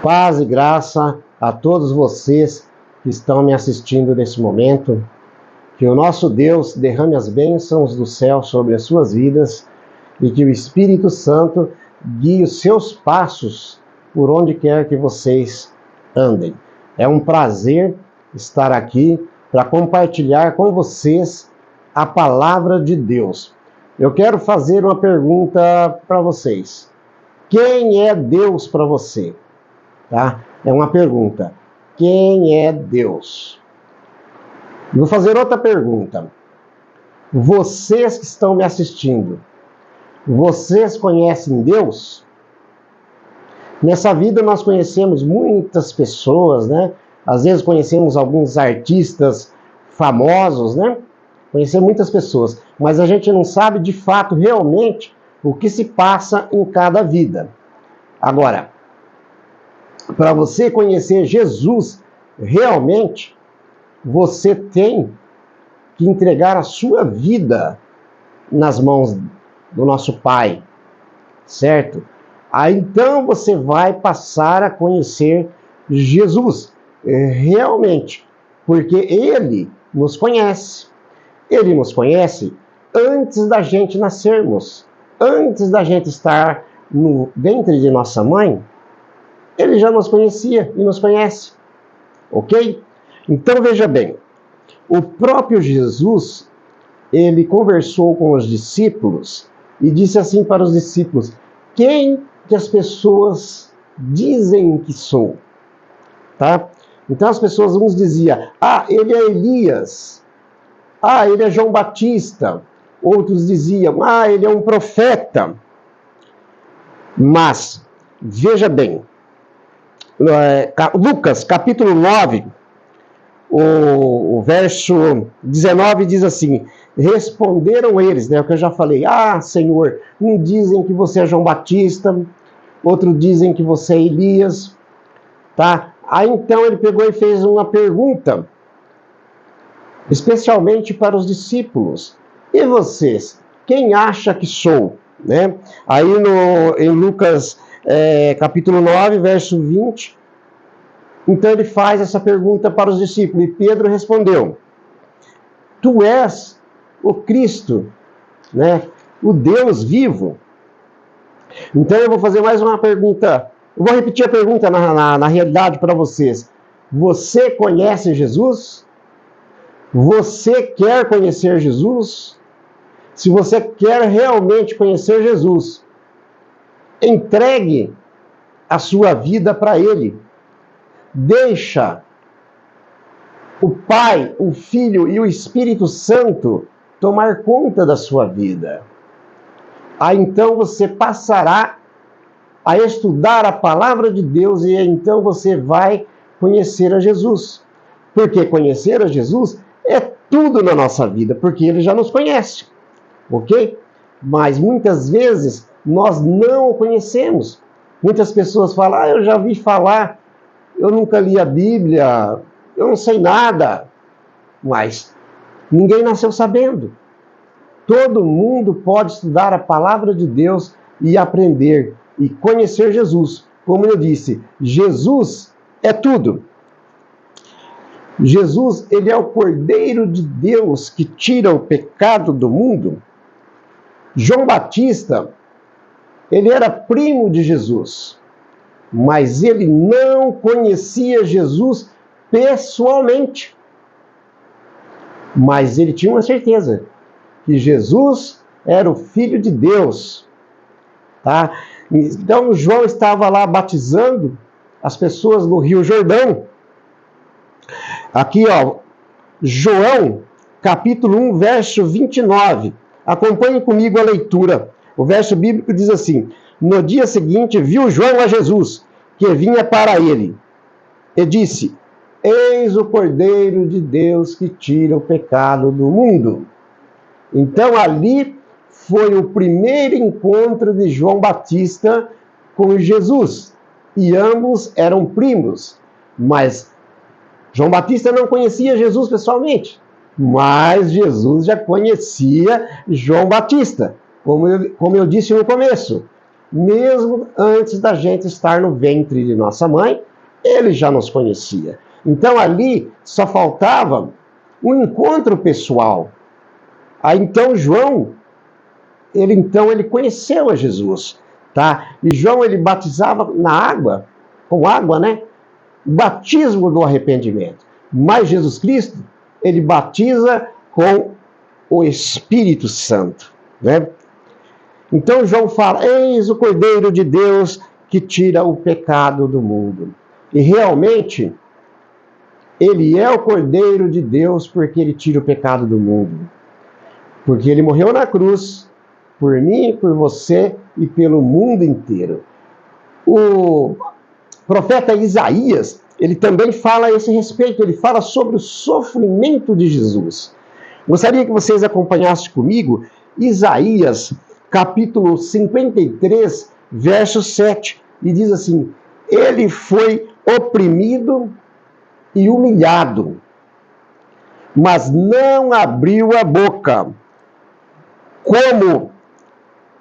Paz e graça a todos vocês que estão me assistindo nesse momento. Que o nosso Deus derrame as bênçãos do céu sobre as suas vidas e que o Espírito Santo guie os seus passos por onde quer que vocês andem. É um prazer estar aqui para compartilhar com vocês a palavra de Deus. Eu quero fazer uma pergunta para vocês. Quem é Deus para você? Tá? É uma pergunta. Quem é Deus? Vou fazer outra pergunta. Vocês que estão me assistindo, vocês conhecem Deus? Nessa vida nós conhecemos muitas pessoas, né? Às vezes conhecemos alguns artistas famosos, né? Conhecemos muitas pessoas, mas a gente não sabe de fato, realmente, o que se passa em cada vida. Agora, para você conhecer Jesus realmente, você tem que entregar a sua vida nas mãos do nosso Pai, certo? Aí então você vai passar a conhecer Jesus realmente, porque Ele nos conhece. Ele nos conhece antes da gente nascermos, antes da gente estar no ventre de nossa mãe. Ele já nos conhecia e nos conhece, ok? Então veja bem, o próprio Jesus, ele conversou com os discípulos e disse assim para os discípulos: quem que as pessoas dizem que sou? Tá? Então as pessoas, uns diziam, ele é Elias, ele é João Batista, outros diziam, ele é um profeta. Mas, veja bem, Lucas, capítulo 9, o verso 19 diz assim: responderam eles, né, o que eu já falei, Senhor, um dizem que você é João Batista, outros dizem que você é Elias, tá? Aí então ele pegou e fez uma pergunta, especialmente para os discípulos: e vocês, quem acha que sou? Né? Aí em Lucas capítulo 9, verso 20, então ele faz essa pergunta para os discípulos, e Pedro respondeu: tu és o Cristo, né? O Deus vivo. Então eu vou fazer mais uma pergunta, eu vou repetir a pergunta na realidade para vocês. Você conhece Jesus? Você quer conhecer Jesus? Se você quer realmente conhecer Jesus, entregue a sua vida para Ele. Deixa o Pai, o Filho e o Espírito Santo tomar conta da sua vida. Aí então você passará a estudar a palavra de Deus e então você vai conhecer a Jesus. Porque conhecer a Jesus é tudo na nossa vida, porque Ele já nos conhece, ok? Mas muitas vezes nós não o conhecemos. Muitas pessoas falam, eu já vi falar, eu nunca li a Bíblia, eu não sei nada. Mas ninguém nasceu sabendo. Todo mundo pode estudar a palavra de Deus e aprender e conhecer Jesus. Como eu disse, Jesus é tudo. Jesus, ele é o Cordeiro de Deus que tira o pecado do mundo. João Batista, ele era primo de Jesus, mas ele não conhecia Jesus pessoalmente. Mas ele tinha uma certeza, que Jesus era o Filho de Deus. Tá? Então João estava lá batizando as pessoas no Rio Jordão. Aqui, João, capítulo 1, verso 29. Acompanhe comigo a leitura. O verso bíblico diz assim: no dia seguinte viu João a Jesus, que vinha para ele, e disse: eis o Cordeiro de Deus que tira o pecado do mundo. Então ali foi o primeiro encontro de João Batista com Jesus. E ambos eram primos. Mas João Batista não conhecia Jesus pessoalmente. Mas Jesus já conhecia João Batista, como eu disse no começo. mesmo antes da gente estar no ventre de nossa mãe, ele já nos conhecia. Então ali só faltava um encontro pessoal. Aí então João, ele conheceu a Jesus, tá? E João, ele batizava na água, com água, né? Batismo do arrependimento. Mas Jesus Cristo, ele batiza com o Espírito Santo, né? Então João fala: eis o Cordeiro de Deus que tira o pecado do mundo. E realmente, ele é o Cordeiro de Deus porque ele tira o pecado do mundo. Porque ele morreu na cruz por mim, por você e pelo mundo inteiro. O profeta Isaías, ele também fala a esse respeito, ele fala sobre o sofrimento de Jesus. Gostaria que vocês acompanhassem comigo Isaías, capítulo 53, verso 7, e diz assim: ele foi oprimido e humilhado, mas não abriu a boca. Como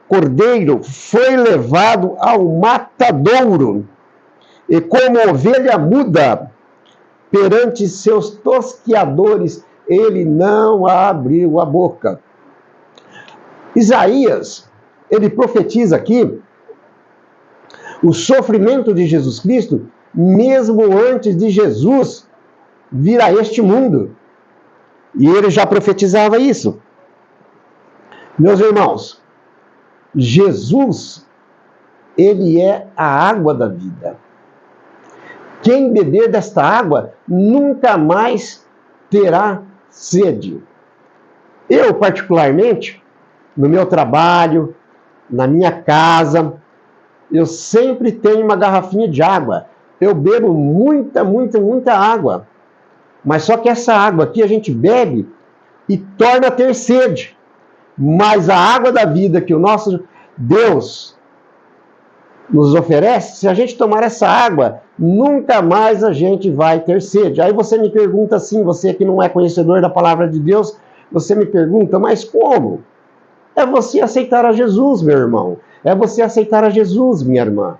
cordeiro foi levado ao matadouro, e como ovelha muda perante seus tosqueadores, ele não abriu a boca. Isaías, ele profetiza aqui o sofrimento de Jesus Cristo, mesmo antes de Jesus vir a este mundo. E ele já profetizava isso. Meus irmãos, Jesus, ele é a água da vida. Quem beber desta água nunca mais terá sede. Eu, particularmente, no meu trabalho, na minha casa, eu sempre tenho uma garrafinha de água. Eu bebo muita água. Mas só que essa água aqui a gente bebe e torna a ter sede. Mas a água da vida que o nosso Deus nos oferece, se a gente tomar essa água, nunca mais a gente vai ter sede. Aí você me pergunta assim, você que não é conhecedor da palavra de Deus, você me pergunta, mas como? É você aceitar a Jesus, meu irmão. É você aceitar a Jesus, minha irmã.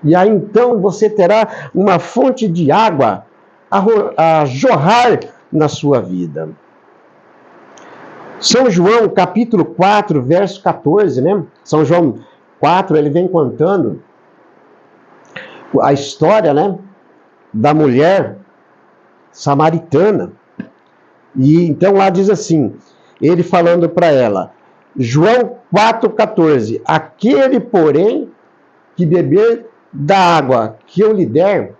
E aí então você terá uma fonte de água a jorrar na sua vida. São João, capítulo 4, verso 14, né? São João 4, ele vem contando a história, né, da mulher samaritana. E então lá diz assim, ele falando para ela, João 4,14, aquele, porém, que beber da água que eu lhe der,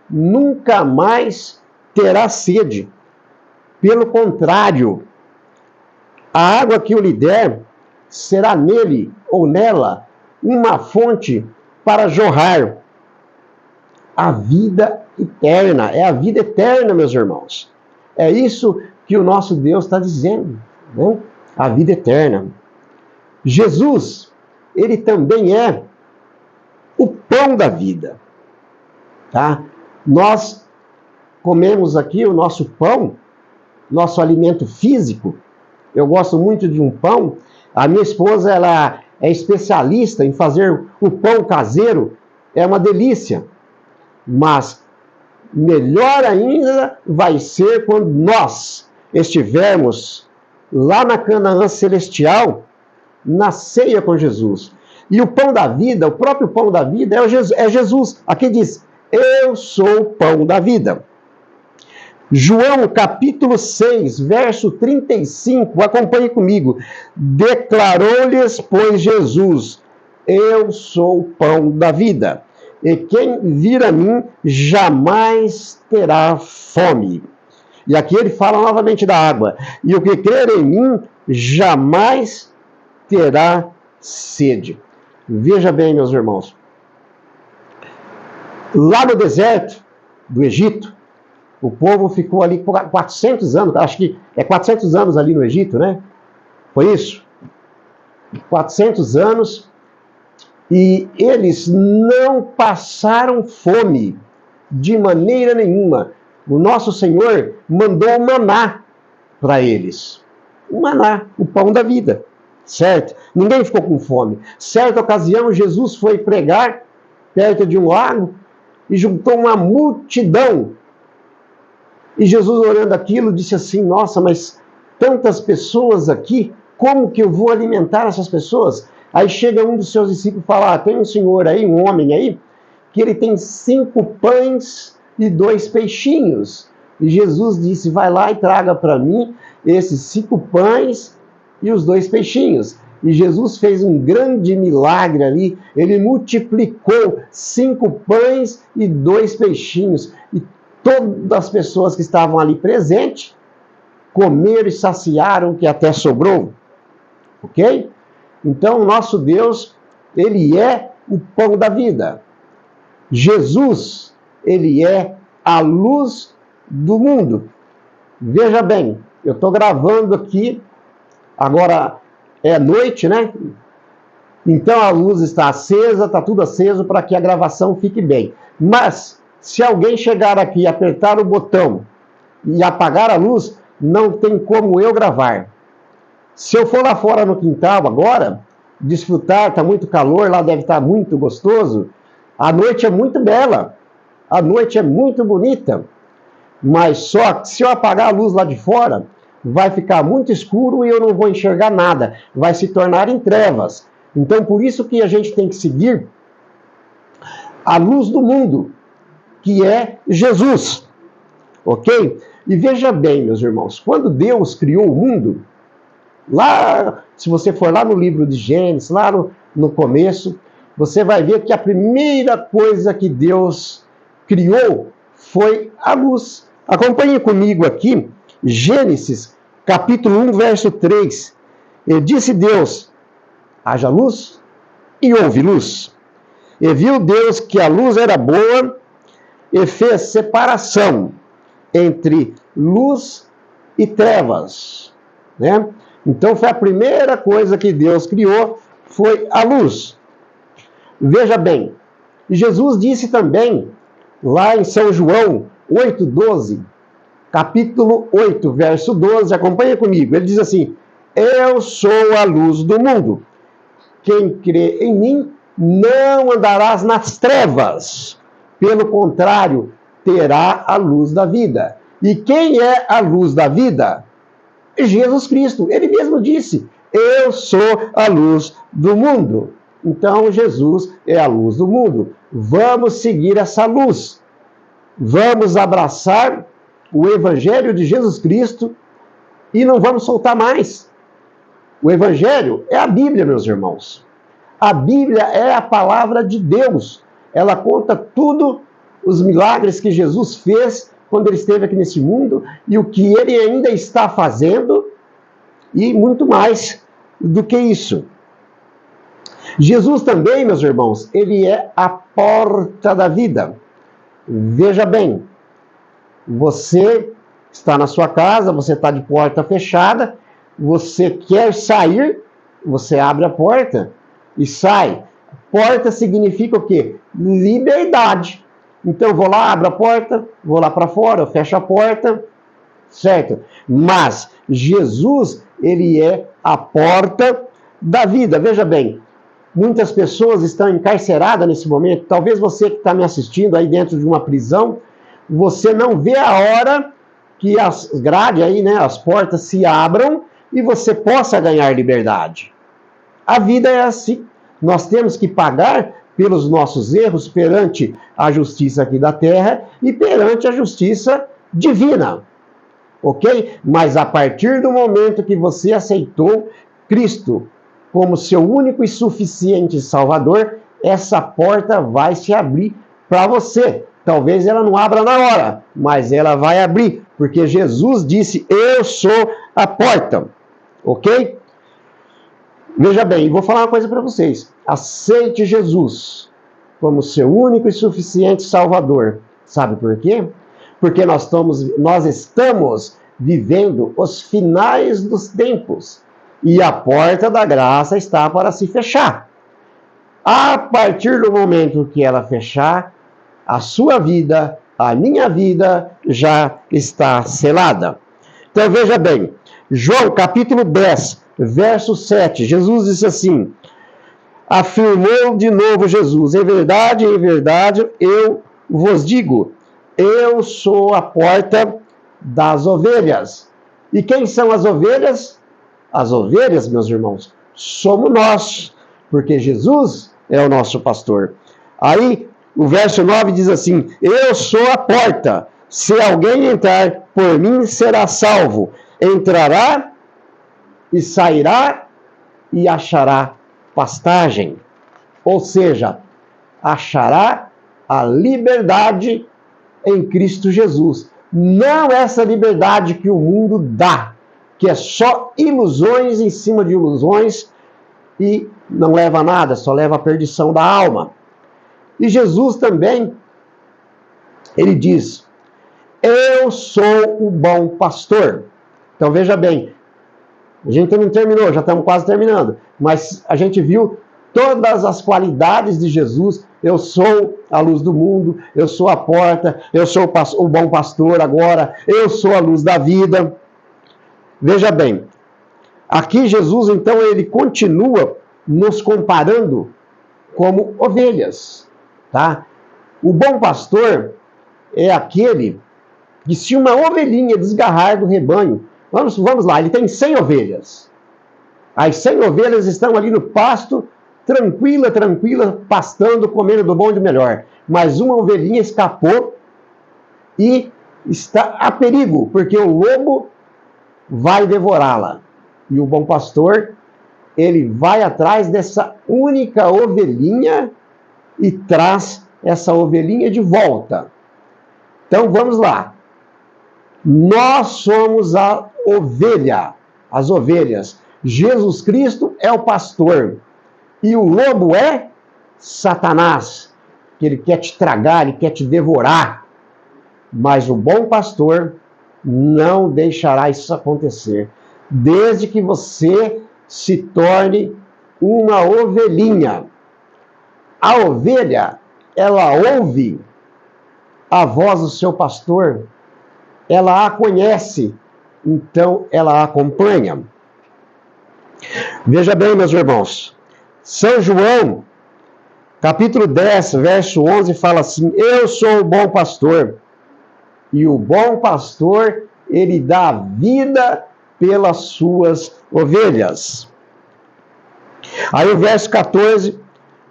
nunca mais terá sede. Pelo contrário, a água que eu lhe der será nele ou nela uma fonte para jorrar a vida eterna. É a vida eterna, meus irmãos. É isso que o nosso Deus está dizendo, né? A vida eterna. Jesus, ele também é o pão da vida. Tá? Nós comemos aqui o nosso pão, nosso alimento físico. Eu gosto muito de um pão. A minha esposa, ela é especialista em fazer o pão caseiro. É uma delícia. Mas melhor ainda vai ser quando nós estivermos lá na Canaã celestial, na ceia com Jesus. E o pão da vida, o próprio pão da vida é Jesus. Aqui diz, eu sou o pão da vida. João capítulo 6, verso 35, acompanhe comigo. Declarou-lhes, pois, Jesus, eu sou o pão da vida, e quem vir a mim jamais terá fome. E aqui ele fala novamente da água. E o que crer em mim jamais terá sede. Veja bem, meus irmãos. Lá no deserto do Egito, o povo ficou ali por 400 anos, acho que é 400 anos ali no Egito, né? Foi isso? 400 anos, e eles não passaram fome de maneira nenhuma. O nosso Senhor mandou o maná para eles. O maná, o pão da vida. certo? Ninguém ficou com fome. Certa ocasião, Jesus foi pregar perto de um lago e juntou uma multidão. E Jesus, olhando aquilo, disse assim: nossa, mas tantas pessoas aqui, como que eu vou alimentar essas pessoas? Aí chega um dos seus discípulos e fala: tem um senhor aí, um homem aí, que ele tem 5 pães e 2 peixinhos. E Jesus disse: vai lá e traga para mim esses 5 pães e os 2 peixinhos. E Jesus fez um grande milagre ali. Ele multiplicou 5 pães e 2 peixinhos. E todas as pessoas que estavam ali presentes comeram e saciaram, que até sobrou. Ok? Então, o nosso Deus, ele é o pão da vida. Jesus, ele é a luz do mundo. Veja bem, eu estou gravando aqui, agora é noite, né? Então a luz está acesa, está tudo aceso para que a gravação fique bem. Mas, se alguém chegar aqui e apertar o botão e apagar a luz, não tem como eu gravar. Se eu for lá fora no quintal agora, desfrutar, está muito calor, lá deve estar muito gostoso, a noite é muito bela, a noite é muito bonita, mas só que se eu apagar a luz lá de fora, vai ficar muito escuro e eu não vou enxergar nada, vai se tornar em trevas. Então, por isso que a gente tem que seguir a luz do mundo, que é Jesus, ok? E veja bem, meus irmãos, quando Deus criou o mundo, lá, se você for lá no livro de Gênesis, lá no começo, você vai ver que a primeira coisa que Deus criou foi a luz. Acompanhe comigo aqui, Gênesis, capítulo 1, verso 3. E disse Deus: haja luz, e houve luz. E viu Deus que a luz era boa, e fez separação entre luz e trevas. Né? Então foi a primeira coisa que Deus criou, foi a luz. Veja bem, Jesus disse também, lá em São João 8,12, capítulo 8, verso 12, acompanha comigo, ele diz assim: eu sou a luz do mundo. Quem crê em mim não andarás nas trevas, pelo contrário, terá a luz da vida. E quem é a luz da vida? Jesus Cristo. Ele mesmo disse: eu sou a luz do mundo. Então, Jesus é a luz do mundo. Vamos seguir essa luz. Vamos abraçar o Evangelho de Jesus Cristo e não vamos soltar mais. O Evangelho é a Bíblia, meus irmãos. A Bíblia é a palavra de Deus. Ela conta tudo, os milagres que Jesus fez quando ele esteve aqui nesse mundo e o que ele ainda está fazendo e muito mais do que isso. Jesus também, meus irmãos, ele é a porta da vida. Veja bem, você está na sua casa, você está de porta fechada, você quer sair, você abre a porta e sai. Porta significa o quê? Liberdade. Então eu vou lá, abro a porta, vou lá para fora, eu fecho a porta, certo? Mas Jesus, ele é a porta da vida. Veja bem, muitas pessoas estão encarceradas nesse momento. Talvez você que está me assistindo aí dentro de uma prisão, você não vê a hora que as grades aí, né, as portas se abram e você possa ganhar liberdade. A vida é assim. Nós temos que pagar pelos nossos erros perante a justiça aqui da terra e perante a justiça divina. Ok? Mas a partir do momento que você aceitou Cristo como seu único e suficiente Salvador, essa porta vai se abrir para você. Talvez ela não abra na hora, mas ela vai abrir, porque Jesus disse: eu sou a porta. Ok? Veja bem, vou falar uma coisa para vocês. Aceite Jesus como seu único e suficiente Salvador. Sabe por quê? Porque nós estamos vivendo os finais dos tempos. E a porta da graça está para se fechar. A partir do momento que ela fechar, a sua vida, a minha vida, já está selada. Então veja bem, João capítulo 10, verso 7. Jesus disse assim, afirmou de novo Jesus, em verdade, eu vos digo, eu sou a porta das ovelhas. E quem são as ovelhas? As ovelhas, meus irmãos, somos nós, porque Jesus é o nosso pastor. Aí, o verso 9 diz assim, eu sou a porta, se alguém entrar por mim, será salvo. Entrará e sairá e achará pastagem. Ou seja, achará a liberdade em Cristo Jesus. Não essa liberdade que o mundo dá, que é só ilusões em cima de ilusões e não leva a nada, só leva à perdição da alma. E Jesus também, ele diz, eu sou o bom pastor. Então veja bem, a gente não terminou, já estamos quase terminando, mas a gente viu todas as qualidades de Jesus. Eu sou a luz do mundo, eu sou a porta, eu sou o bom pastor agora, eu sou a luz da vida. Veja bem, aqui Jesus então ele continua nos comparando como ovelhas, tá? O bom pastor é aquele que se uma ovelhinha desgarrar do rebanho, vamos lá, ele tem 100 ovelhas. As 100 ovelhas estão ali no pasto, tranquila, pastando, comendo do bom e do melhor. Mas uma ovelhinha escapou e está a perigo, porque o lobo vai devorá-la. E o bom pastor, ele vai atrás dessa única ovelhinha e traz essa ovelhinha de volta. Então vamos lá. Nós somos a ovelha, as ovelhas. Jesus Cristo é o pastor. E o lobo é Satanás, que ele quer te tragar, ele quer te devorar. Mas o bom pastor não deixará isso acontecer, desde que você se torne uma ovelhinha. A ovelha, ela ouve a voz do seu pastor, ela a conhece, então ela a acompanha. Veja bem, meus irmãos, São João, capítulo 10, verso 11, fala assim, eu sou o bom pastor, e o bom pastor, ele dá vida pelas suas ovelhas. Aí o verso 14,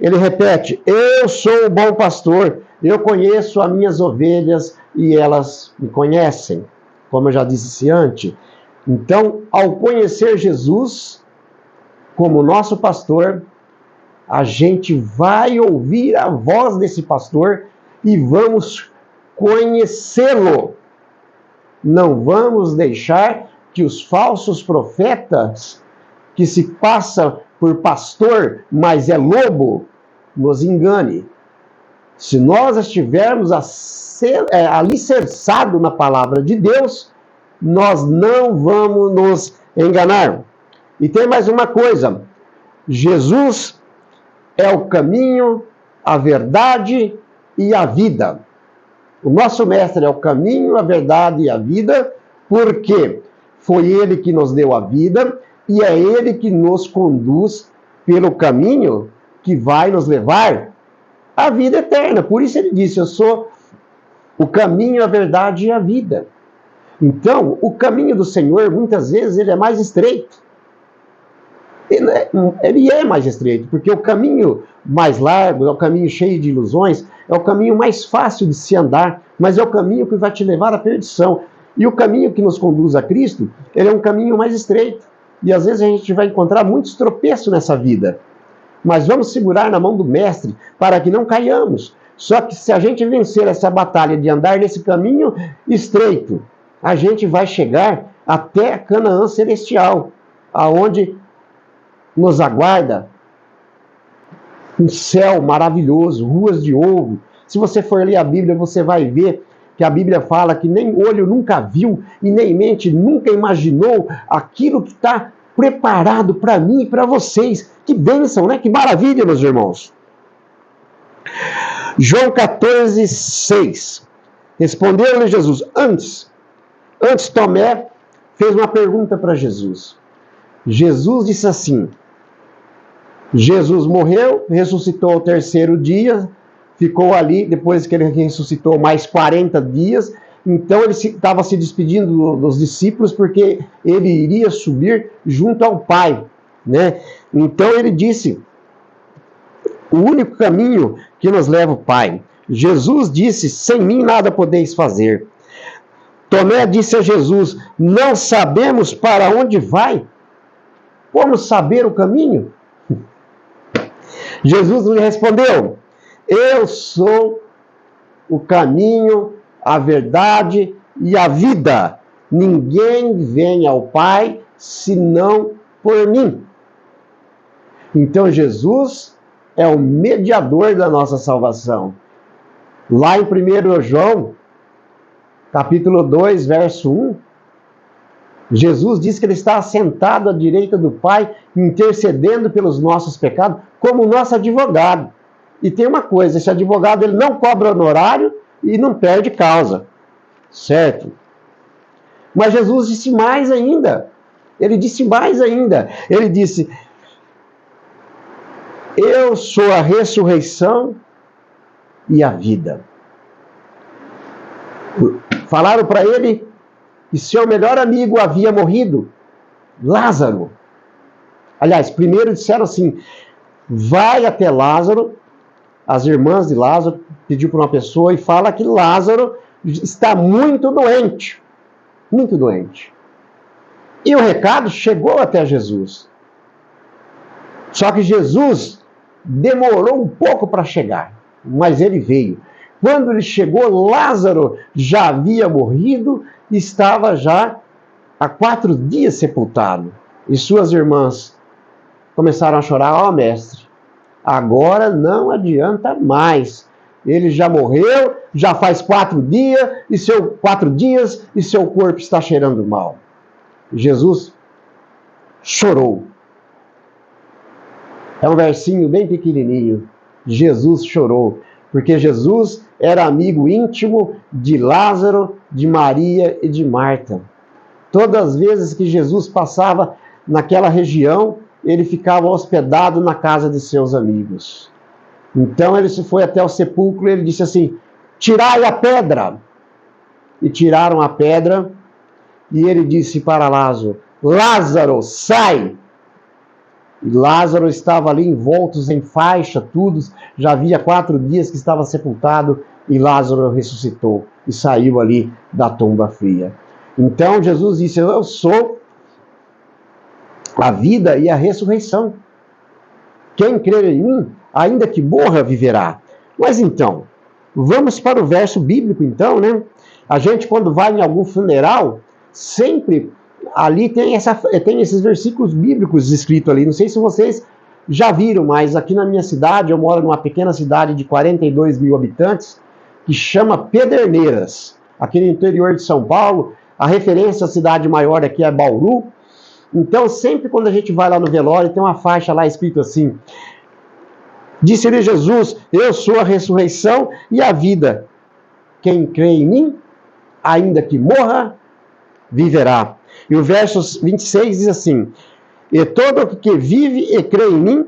ele repete, eu sou o bom pastor, eu conheço as minhas ovelhas e elas me conhecem, como eu já disse antes. Então, ao conhecer Jesus como nosso pastor, a gente vai ouvir a voz desse pastor e vamos conhecê-lo. Não vamos deixar que os falsos profetas, que se passa por pastor, mas é lobo, nos engane. Se nós estivermos alicerçados na palavra de Deus, nós não vamos nos enganar. E tem mais uma coisa, Jesus é o caminho, a verdade e a vida. O nosso mestre é o caminho, a verdade e a vida, porque foi ele que nos deu a vida e é ele que nos conduz pelo caminho que vai nos levar à vida eterna. Por isso ele disse, eu sou o caminho, a verdade e a vida. Então, o caminho do Senhor, muitas vezes, ele é mais estreito. Ele é mais estreito, porque o caminho mais largo, é o caminho cheio de ilusões, é o caminho mais fácil de se andar, mas é o caminho que vai te levar à perdição. E o caminho que nos conduz a Cristo, ele é um caminho mais estreito. E às vezes a gente vai encontrar muitos tropeços nessa vida. Mas vamos segurar na mão do Mestre para que não caiamos. Só que se a gente vencer essa batalha de andar nesse caminho estreito, a gente vai chegar até Canaã celestial, aonde nos aguarda um céu maravilhoso, ruas de ouro. Se você for ler a Bíblia, você vai ver que a Bíblia fala que nem olho nunca viu e nem mente nunca imaginou aquilo que está preparado para mim e para vocês. Que bênção, né? Que maravilha, meus irmãos. João 14, 6. Respondeu-lhe Jesus. Antes Tomé fez uma pergunta para Jesus. Jesus disse assim: Jesus morreu, ressuscitou ao terceiro dia, ficou ali, depois que ele ressuscitou, mais 40 dias. Então ele estava se despedindo dos discípulos, porque ele iria subir junto ao Pai, né? Então ele disse: o único caminho que nos leva ao Pai. Jesus disse: sem mim nada podeis fazer. Tomé disse a Jesus: não sabemos para onde vai. Como saber o caminho? Jesus lhe respondeu: eu sou o caminho, a verdade e a vida. Ninguém vem ao Pai senão por mim. Então Jesus é o mediador da nossa salvação. Lá em 1 João, capítulo 2, verso 1, Jesus diz que ele está assentado à direita do Pai, intercedendo pelos nossos pecados, como nosso advogado. E tem uma coisa: esse advogado ele não cobra honorário e não perde causa, certo? Mas Jesus disse mais ainda. Ele disse mais ainda. Ele disse: eu sou a ressurreição e a vida. Falaram para ele que seu melhor amigo havia morrido, Lázaro. Aliás, primeiro disseram assim: vai até Lázaro. As irmãs de Lázaro pediu para uma pessoa e fala que Lázaro está muito doente. Muito doente. E o recado chegou até Jesus. Só que Jesus demorou um pouco para chegar, mas ele veio. Quando ele chegou, Lázaro já havia morrido e estava já há 4 dias sepultado. E suas irmãs começaram a chorar: ó, mestre, agora não adianta mais. Ele já morreu, já faz 4 dias e seu corpo está cheirando mal. Jesus chorou. É um versinho bem pequenininho. Jesus chorou, porque Jesus era amigo íntimo de Lázaro, de Maria e de Marta. Todas as vezes que Jesus passava naquela região, ele ficava hospedado na casa de seus amigos. Então ele se foi até o sepulcro e ele disse assim: tirai a pedra. E tiraram a pedra e ele disse para Lázaro: Lázaro, sai! E Lázaro estava ali envoltos em faixa, tudo, já havia 4 dias que estava sepultado, e Lázaro ressuscitou e saiu ali da tumba fria. Então Jesus disse: eu sou a vida e a ressurreição. Quem crer em mim, ainda que morra, viverá. Mas então, vamos para o verso bíblico então, né? A gente, quando vai em algum funeral, sempre ali tem esses versículos bíblicos escritos ali. Não sei se vocês já viram, mas aqui na minha cidade, eu moro numa pequena cidade de 42 mil habitantes, que chama Pederneiras, aqui no interior de São Paulo. A referência à cidade maior aqui é Bauru. Então, sempre quando a gente vai lá no velório, tem uma faixa lá escrito assim: disse-lhe Jesus: eu sou a ressurreição e a vida. Quem crê em mim, ainda que morra, viverá. E o verso 26 diz assim: e todo que vive e crê em mim,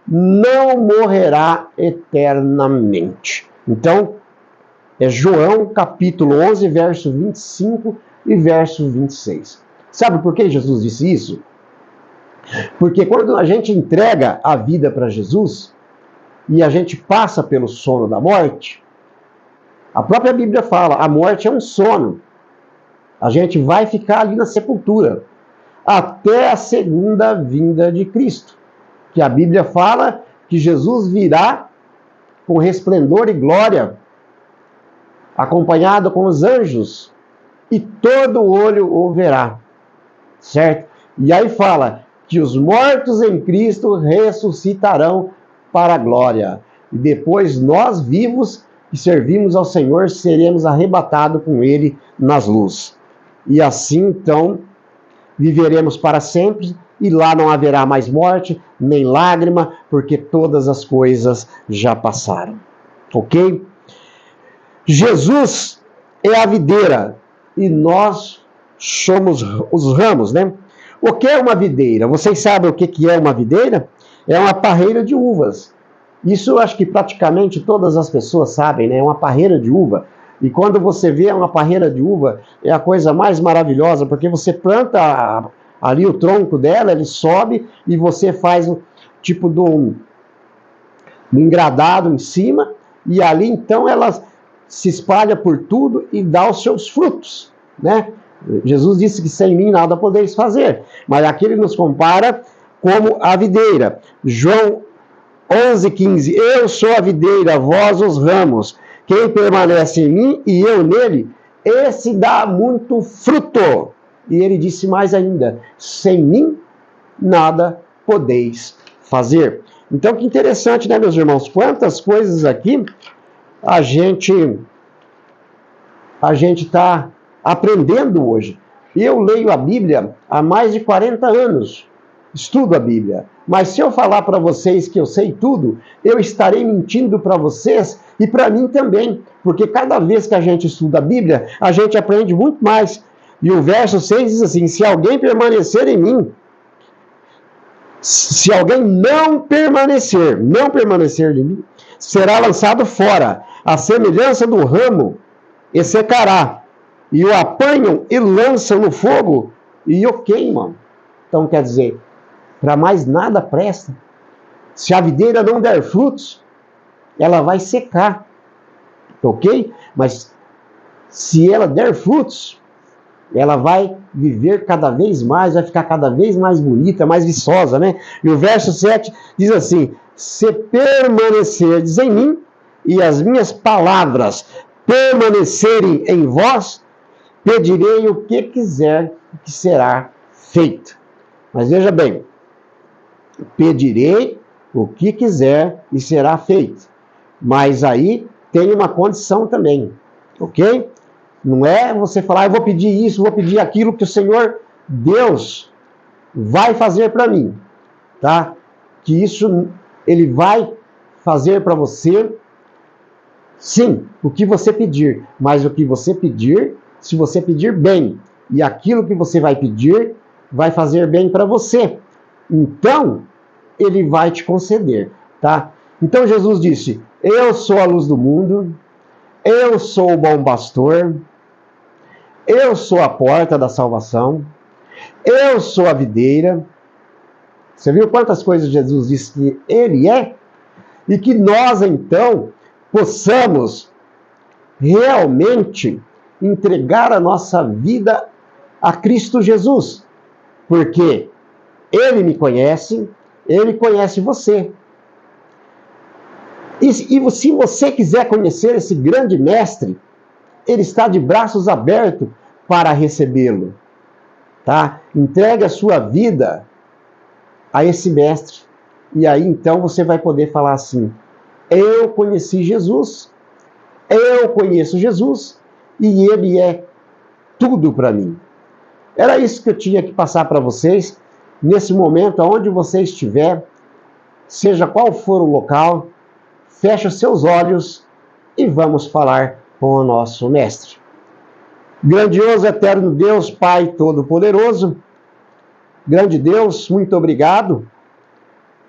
não morrerá eternamente. Então, é João capítulo 11, verso 25 e verso 26. Sabe por que Jesus disse isso? Porque quando a gente entrega a vida para Jesus e a gente passa pelo sono da morte, a própria Bíblia fala: a morte é um sono. A gente vai ficar ali na sepultura até a segunda vinda de Cristo, que a Bíblia fala que Jesus virá com resplendor e glória, acompanhado com os anjos, e todo olho o verá, certo? E aí fala que os mortos em Cristo ressuscitarão para a glória, e depois nós vivos que servimos ao Senhor seremos arrebatados com Ele nas luzes. E assim, então, viveremos para sempre, e lá não haverá mais morte, nem lágrima, porque todas as coisas já passaram. Ok? Jesus é a videira, e nós somos os ramos, né? O que é uma videira? Vocês sabem o que é uma videira? É uma parreira de uvas. Isso eu acho que praticamente todas as pessoas sabem, né? É uma parreira de uva. E quando você vê uma parreira de uva, é a coisa mais maravilhosa, porque você planta ali o tronco dela, ele sobe e você faz um tipo de um engradado em cima, e ali então ela se espalha por tudo e dá os seus frutos, né? Jesus disse que sem mim nada podeis fazer, mas aqui ele nos compara como a videira. João 11:15, eu sou a videira, vós os ramos. Quem permanece em mim e eu nele, esse dá muito fruto. E ele disse mais ainda, sem mim nada podeis fazer. Então que interessante, né, meus irmãos? Quantas coisas aqui a gente está aprendendo hoje. Eu leio a Bíblia há mais de 40 anos, estudo a Bíblia. Mas se eu falar para vocês que eu sei tudo, eu estarei mentindo para vocês e para mim também. Porque cada vez que a gente estuda a Bíblia, a gente aprende muito mais. E o verso 6 diz assim, se alguém permanecer em mim, se alguém não permanecer em mim, será lançado fora, a semelhança do ramo, e secará. E o apanham e lançam no fogo e o queimam. Então, quer dizer, para mais nada presta. Se a videira não der frutos, ela vai secar. Ok? Mas se ela der frutos, ela vai viver cada vez mais, vai ficar cada vez mais bonita, mais viçosa, né? E o verso 7 diz assim, se permanecerdes em mim e as minhas palavras permanecerem em vós, pedirei o que quiser que será feito. Mas veja bem, pedirei o que quiser e será feito. Mas aí tem uma condição também, ok? Não é você falar, eu vou pedir isso, vou pedir aquilo que o Senhor Deus vai fazer para mim, tá? Que isso Ele vai fazer para você, sim, o que você pedir, mas o que você pedir, se você pedir bem, e aquilo que você vai pedir, vai fazer bem para você. Então, Ele vai te conceder, tá? Então Jesus disse, eu sou a luz do mundo, eu sou o bom pastor, eu sou a porta da salvação, eu sou a videira. Você viu quantas coisas Jesus disse que Ele é? E que nós, então, possamos realmente entregar a nossa vida a Cristo Jesus. Porque Ele me conhece, Ele conhece você. E se você quiser conhecer esse grande mestre, Ele está de braços abertos para recebê-lo. Tá? Entregue a sua vida a esse mestre. E aí então você vai poder falar assim, eu conheci Jesus, eu conheço Jesus e Ele é tudo para mim. Era isso que eu tinha que passar para vocês, nesse momento, aonde você estiver, seja qual for o local, feche os seus olhos e vamos falar com o nosso mestre. Grandioso, eterno Deus, Pai Todo-Poderoso, grande Deus, muito obrigado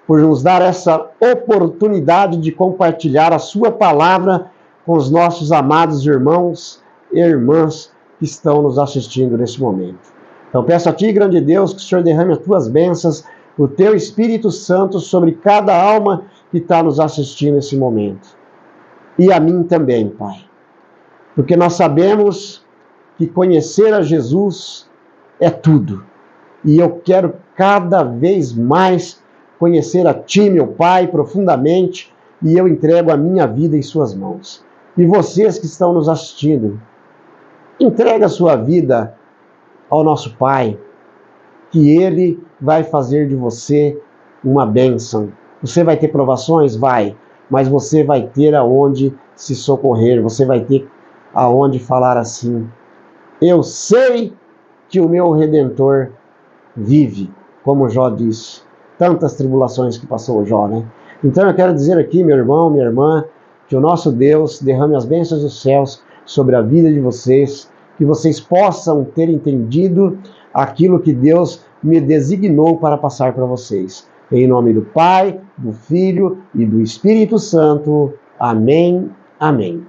por nos dar essa oportunidade de compartilhar a sua palavra com os nossos amados irmãos e irmãs que estão nos assistindo nesse momento. Então peço a Ti, grande Deus, que o Senhor derrame as Tuas bênçãos, o Teu Espírito Santo sobre cada alma que está nos assistindo nesse momento. E a mim também, Pai. Porque nós sabemos que conhecer a Jesus é tudo. E eu quero cada vez mais conhecer a Ti, meu Pai, profundamente, e eu entrego a minha vida em Suas mãos. E vocês que estão nos assistindo, entregue a sua vida ao nosso Pai, que Ele vai fazer de você uma bênção. Você vai ter provações? Vai. Mas você vai ter aonde se socorrer, você vai ter aonde falar assim, eu sei que o meu Redentor vive, como Jó disse. Tantas tribulações que passou Jó, né? Então eu quero dizer aqui, meu irmão, minha irmã, que o nosso Deus derrame as bênçãos dos céus sobre a vida de vocês, que vocês possam ter entendido aquilo que Deus me designou para passar para vocês. Em nome do Pai, do Filho e do Espírito Santo. Amém. Amém.